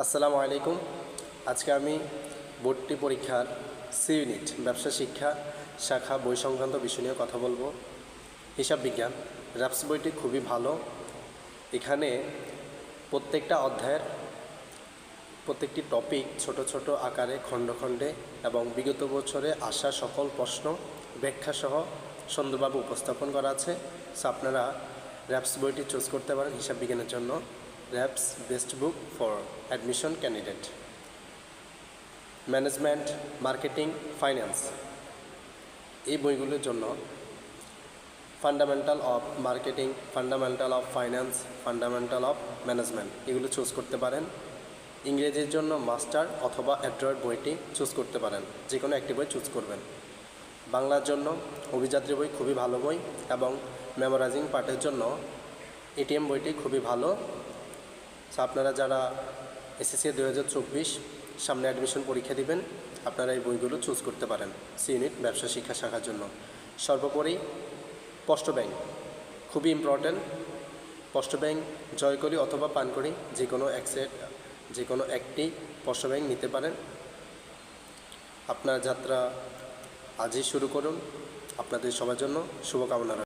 আসসালামু আলাইকুম। আজকে আমি ভর্তি পরীক্ষার সি ইউনিট ব্যবসা শিক্ষা শাখা বই সংক্রান্ত বিষয় নিয়ে কথা বলবো। হিসাব বিজ্ঞান র্যাপস বইটি খুবই ভালো। এখানে প্রত্যেকটা অধ্যায়ের প্রত্যেকটি টপিক ছোট ছোট আকারে খণ্ড খণ্ডে এবং বিগত বছরে আসা সকল প্রশ্ন ব্যাখ্যাসহ সুন্দরভাবে উপস্থাপন করা আছে। সো আপনারা র্যাপস বইটি চুজ করতে পারেন হিসাব বিজ্ঞানের জন্য। Reps best book for admission candidate. Management, marketing, finance এই বইগুলোর জন্য fundamental of marketing, fundamental of finance, fundamental of management এগুলো চুজ করতে পারেন। ইংরেজির জন্য মাস্টার অথবা অ্যান্ড্রয়েড বইটি চুজ করতে পারেন, যে কোনো একটি বই চুজ করবেন। বাংলার জন্য অভিযাত্রী বই খুবই ভালো বই এবং মেমোরাইজিং পার্টের জন্য এটিএম বইটি খুবই ভালো। সো আপনারা যারা এসএসসি 2024 সামনে অ্যাডমিশন পরীক্ষা দিবেন, আপনারা এই বইগুলো চুজ করতে পারেন সি ইউনিট ব্যবসা শিক্ষা শাখার জন্য। সর্বোপরি পোস্ট ব্যাংক খুবই ইম্পর্ট্যান্ট। পোস্ট ব্যাংক জয় করি অথবা পান করি যে কোনো একটি পোস্ট ব্যাংক নিতে পারেন। আপনার যাত্রা আজই শুরু করুন। আপনাদের সবার জন্য শুভকামনা।